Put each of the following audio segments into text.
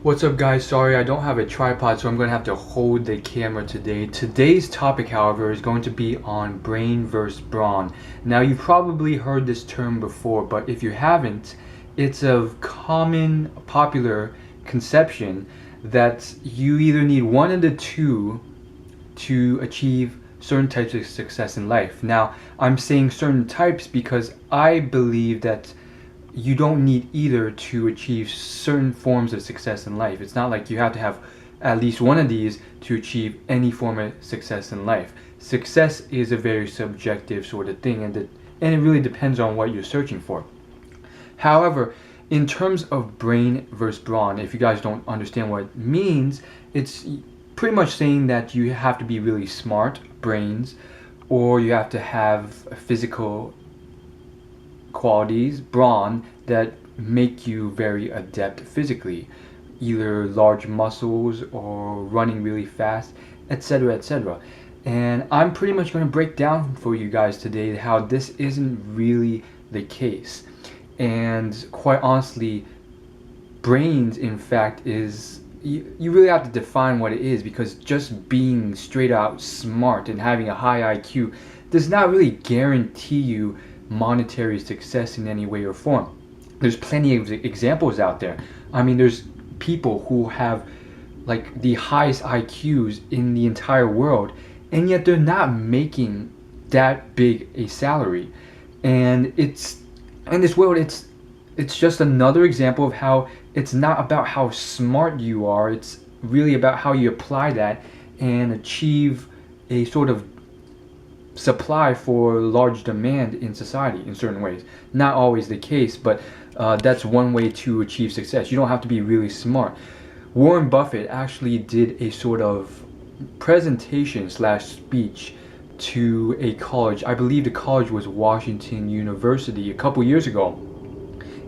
What's up guys, sorry I don't have a tripod so I'm going to have to hold the camera today. Today's topic however is going to be on brain versus brawn. Now you've probably heard this term before, but if you haven't, it's a common popular conception that you either need one of the two to achieve certain types of success in life. Now I'm saying certain types because I believe that you don't need either to achieve certain forms of success in life. It's not like you have to have at least one of these to achieve any form of success in life. Success is a very subjective sort of thing, and it really depends on what you're searching for. However, in terms of brain versus brawn, if you guys don't understand what it means, it's pretty much saying that you have to be really smart, brains, or you have to have physical qualities, brawn, that make you very adept physically, either large muscles or running really fast, etc., etc. And I'm pretty much going to break down for you guys today how this isn't really the case. And quite honestly, brains, in fact, is you really have to define what it is, because just being straight out smart and having a high IQ does not really guarantee you monetary success in any way or form. There's plenty of examples out there. I mean, there's people who have like the highest IQs in the entire world, and yet they're not making that big a salary. And it's in this world, it's just another example of how it's not about how smart you are. It's really about how you apply that and achieve a sort of supply for large demand in society in certain ways. Not always the case, but that's one way to achieve success. You don't have to be really smart. Warren Buffett actually did a sort of presentation slash speech to a college. I believe the college was Washington University a couple years ago.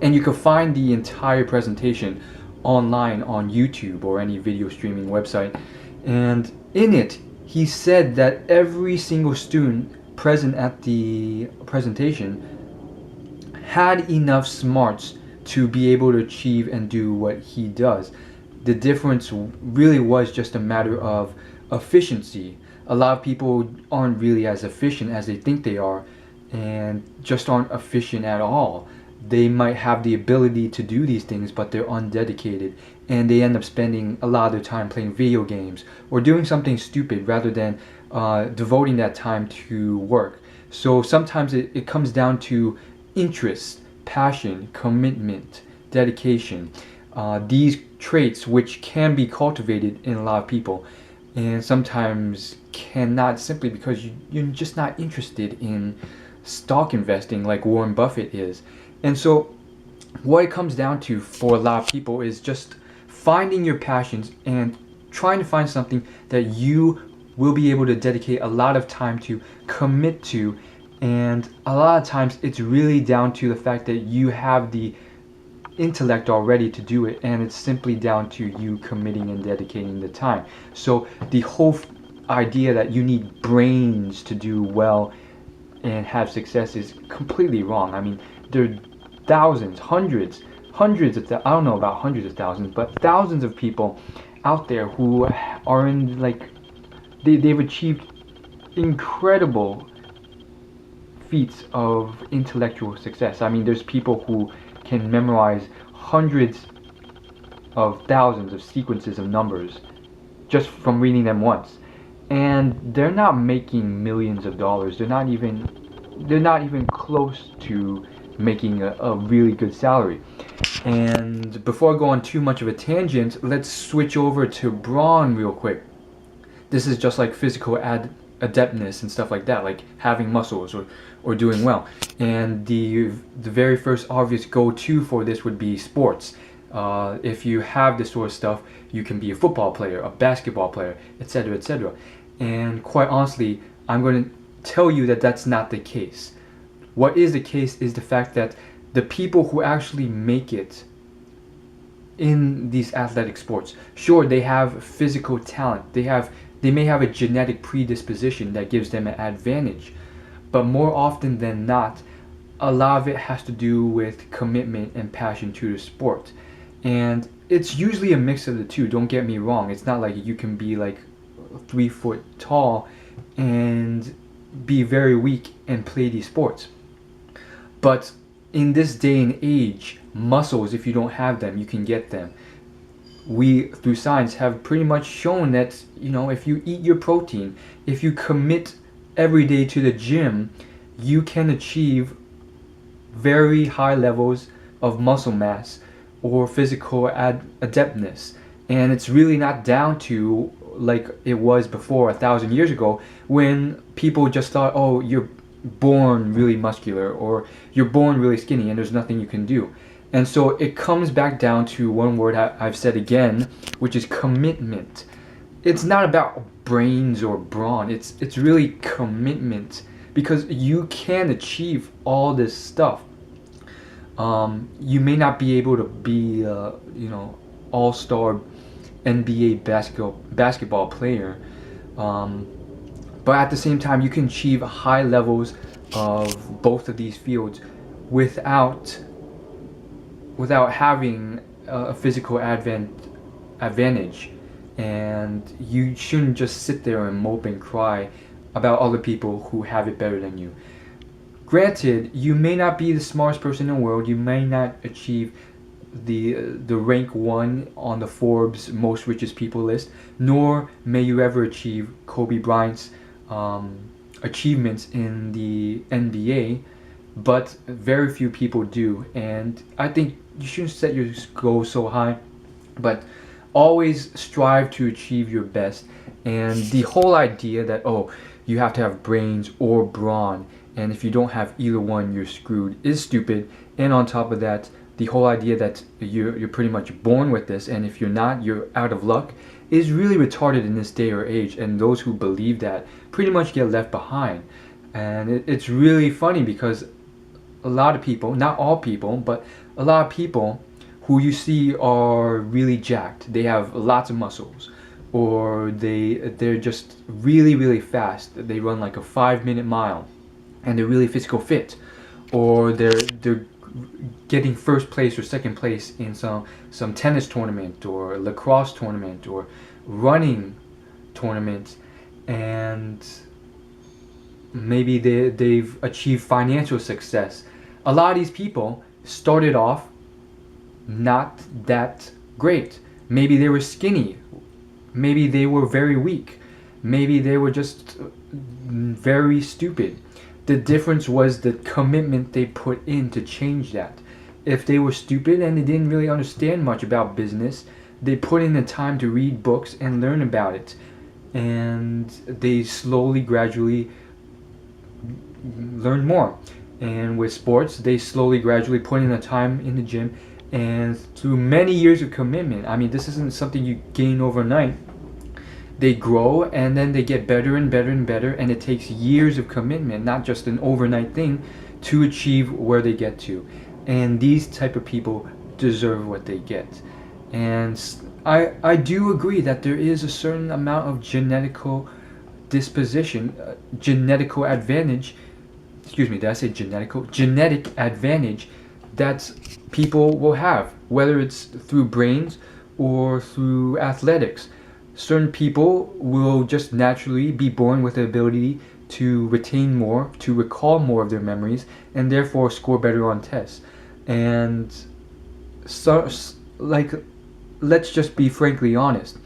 And you can find the entire presentation online on YouTube or any video streaming website. And in it, he said that every single student present at the presentation had enough smarts to be able to achieve and do what he does. The difference really was just a matter of efficiency. A lot of people aren't really as efficient as they think they are, and just aren't efficient at all. They might have the ability to do these things, but they're undedicated, and they end up spending a lot of their time playing video games or doing something stupid rather than devoting that time to work. So sometimes it comes down to interest, passion, commitment, dedication. These traits, which can be cultivated in a lot of people, and sometimes cannot, simply because you're just not interested in stock investing like Warren Buffett is. And so what it comes down to for a lot of people is just finding your passions and trying to find something that you will be able to dedicate a lot of time to, commit to. And a lot of times it's really down to the fact that you have the intellect already to do it, and it's simply down to you committing and dedicating the time. So the whole idea that you need brains to do well and have success is completely wrong. I mean, there are thousands, hundreds of I don't know about hundreds of thousands, but thousands of people out there who are in like they've achieved incredible feats of intellectual success. I mean, there's people who can memorize hundreds of thousands of sequences of numbers just from reading them once, and they're not making millions of dollars. They're not even close to making a really good salary. And before I go on too much of a tangent, let's switch over to brawn real quick. This is just like physical adeptness and stuff like that, like having muscles or doing well. And the very first obvious go-to for this would be sports. If you have this sort of stuff, you can be a football player, a basketball player, etc., etc. And quite honestly, I'm going to tell you that that's not the case. What is the case is the fact that the people who actually make it in these athletic sports, sure, they have physical talent, they may have a genetic predisposition that gives them an advantage, but more often than not, a lot of it has to do with commitment and passion to the sport. And it's usually a mix of the two. Don't get me wrong. It's not like you can be like 3 foot tall and be very weak and play these sports. But in this day and age, muscles, if you don't have them, you can get them. We, through science, have pretty much shown that, if you eat your protein, if you commit every day to the gym, you can achieve very high levels of muscle mass or physical adeptness. And it's really not down to like it was before 1,000 years ago, when people just thought, oh, you're born really muscular or you're born really skinny and there's nothing you can do. And so it comes back down to one word I've said again, which is commitment. It's not about brains or brawn. It's really commitment, because you can achieve all this stuff. You may not be able to be, all-star NBA basketball player, but at the same time, you can achieve high levels of both of these fields without having a physical advantage. And you shouldn't just sit there and mope and cry about other people who have it better than you. Granted, you may not be the smartest person in the world. You may not achieve the rank 1 on the Forbes most richest people list, nor may you ever achieve Kobe Bryant's achievements in the NBA, but very few people do. And I think you shouldn't set your goals so high, but always strive to achieve your best. And the whole idea that, oh, you have to have brains or brawn, and if you don't have either one, you're screwed, is stupid. And on top of that, the whole idea that you're pretty much born with this, and if you're not, you're out of luck, is really retarded in this day or age. And those who believe that pretty much get left behind. And it's really funny, because a lot of people, not all people, but a lot of people who you see are really jacked, they have lots of muscles, or they're just really, really fast. They run like a 5-minute mile, and they're really physical fit, or they're getting first place or second place in some tennis tournament or lacrosse tournament or running tournament, and maybe they've achieved financial success. A lot of these people started off not that great. Maybe they were skinny, maybe they were very weak, maybe they were just very stupid. The difference was the commitment they put in to change that. If they were stupid and they didn't really understand much about business, they put in the time to read books and learn about it, and they slowly, gradually learn more. And with sports, they slowly, gradually put in the time in the gym, and through many years of commitment. I mean, this isn't something you gain overnight. They grow, and then they get better and better and better, and it takes years of commitment, not just an overnight thing, to achieve where they get to. And these type of people deserve what they get. And I do agree that there is a certain amount of genetical disposition, genetical advantage. Excuse me, did I say genetical? Genetic advantage that people will have, whether it's through brains or through athletics. Certain people will just naturally be born with the ability to retain more, to recall more of their memories, and therefore score better on tests. And so, like, let's just be frankly honest.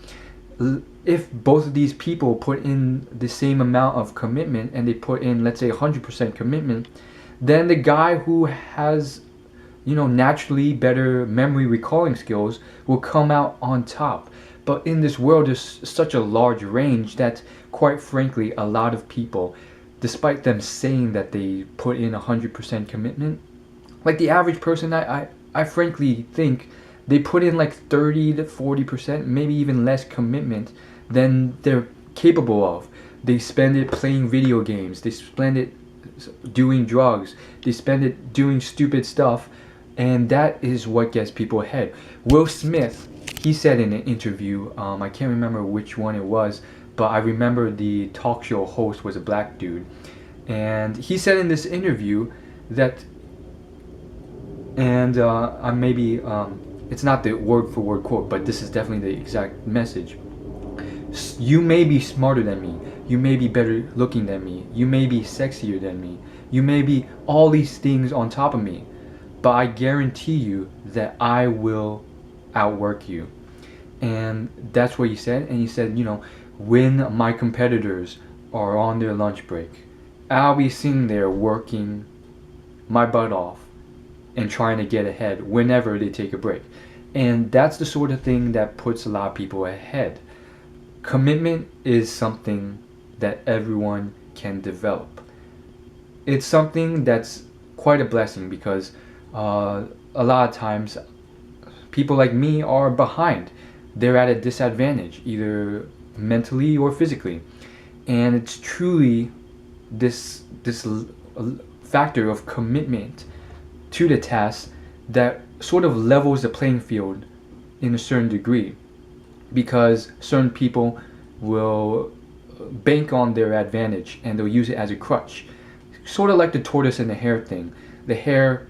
If both of these people put in the same amount of commitment, and they put in, let's say, 100% commitment, then the guy who has, naturally better memory recalling skills will come out on top. But in this world, there's such a large range that, quite frankly, a lot of people, despite them saying that they put in 100% commitment, like the average person, I frankly think they put in like 30 to 40%, maybe even less commitment than they're capable of. They spend it playing video games, they spend it doing drugs, they spend it doing stupid stuff, and that is what gets people ahead. Will Smith, he said in an interview, I can't remember which one it was, but I remember the talk show host was a black dude, and he said in this interview that, and I'm maybe it's not the word for word quote, but this is definitely the exact message. You may be smarter than me, you may be better looking than me, you may be sexier than me, you may be all these things on top of me, but I guarantee you that I will outwork you. And that's what he said. And he said, when my competitors are on their lunch break, I'll be sitting there working my butt off and trying to get ahead whenever they take a break. And that's the sort of thing that puts a lot of people ahead. Commitment is something that everyone can develop. It's something that's quite a blessing because a lot of times people like me are behind. They're at a disadvantage, either mentally or physically. And it's truly this factor of commitment to the task that sort of levels the playing field in a certain degree, because certain people will bank on their advantage and they'll use it as a crutch, sort of like the tortoise and the hare thing. The hare,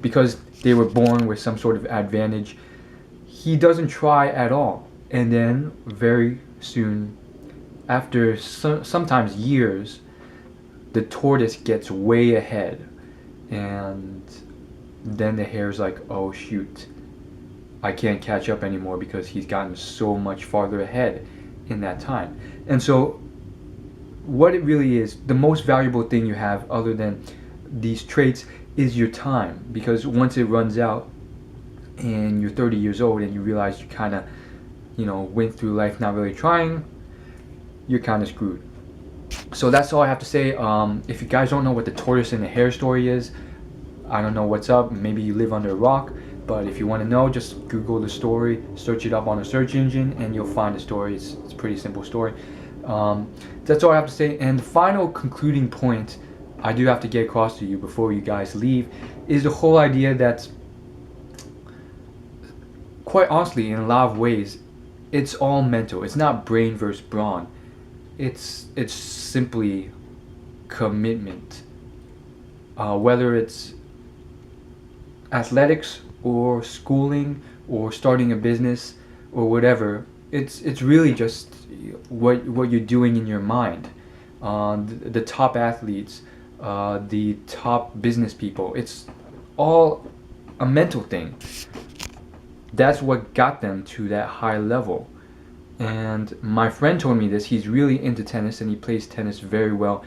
because they were born with some sort of advantage, he doesn't try at all, and then very soon, after sometimes years, the tortoise gets way ahead, and then the hare's like, oh shoot, I can't catch up anymore because he's gotten so much farther ahead in that time. And so what it really is, the most valuable thing you have other than these traits is your time, because once it runs out and you're 30 years old and you realize you kind of went through life not really trying, you're kind of screwed. So that's all I have to say. If you guys don't know what the tortoise and the hare story is, I don't know what's up. Maybe you live under a rock, but if you want to know, just Google the story, search it up on a search engine, and you'll find the story. It's a pretty simple story. That's all I have to say. And the final concluding point I do have to get across to you before you guys leave is the whole idea that, quite honestly, in a lot of ways, it's all mental. It's not brain versus brawn. It's simply commitment. Whether it's athletics or schooling or starting a business or whatever, it's really just what you're doing in your mind. The top athletes, the top business people, it's all a mental thing. That's what got them to that high level. And my friend told me this. He's really into tennis and he plays tennis very well.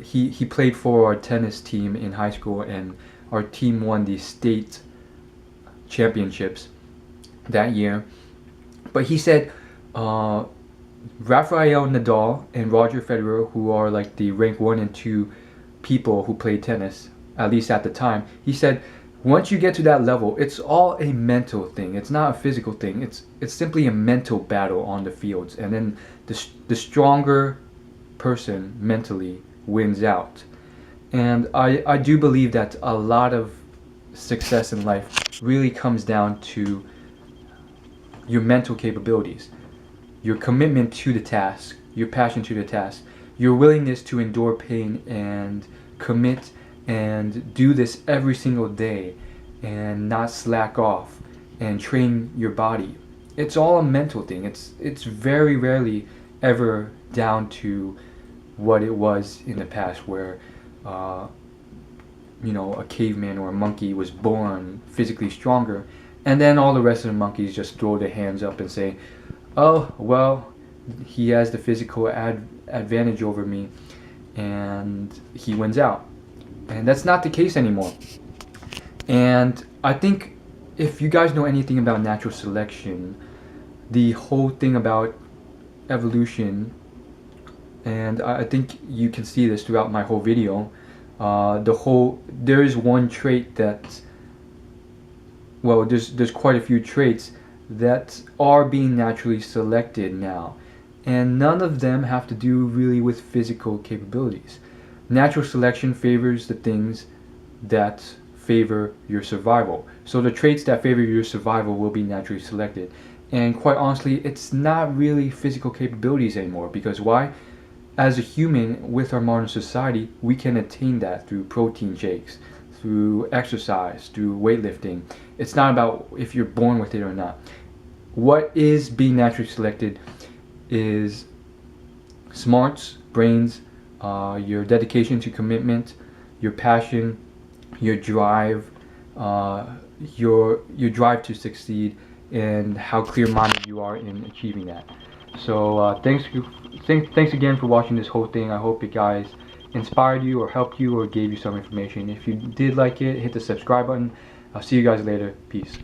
He played for our tennis team in high school, and our team won the state championships that year. But he said Rafael Nadal and Roger Federer, who are like the rank 1 and 2 people who play tennis, at least at the time, he said once you get to that level, it's all a mental thing. It's not a physical thing. It's simply a mental battle on the fields, and then the stronger person mentally wins out. And I do believe that a lot of success in life really comes down to your mental capabilities, your commitment to the task, your passion to the task, your willingness to endure pain and commit and do this every single day and not slack off and train your body. It's all a mental thing. It's very rarely ever down to what it was in the past, where a caveman or a monkey was born physically stronger, and then all the rest of the monkeys just throw their hands up and say, oh well, he has the physical advantage over me and he wins out. And that's not the case anymore. And I think if you guys know anything about natural selection, the whole thing about evolution, and I think you can see this throughout my whole video, there is one trait that, well, there's quite a few traits that are being naturally selected now, and none of them have to do really with physical capabilities. Natural selection favors the things that favor your survival. So the traits that favor your survival will be naturally selected. And quite honestly, it's not really physical capabilities anymore, because why? As a human, with our modern society, we can attain that through protein shakes, through exercise, through weightlifting, It's not about if you're born with it or not. What is being naturally selected is smarts, brains, your dedication to commitment, your passion, your drive, your drive to succeed, and how clear-minded you are in achieving that. So thanks again for watching this whole thing. I hope it guys inspired you or helped you or gave you some information. If you did like it, hit the subscribe button. I'll see you guys later. Peace.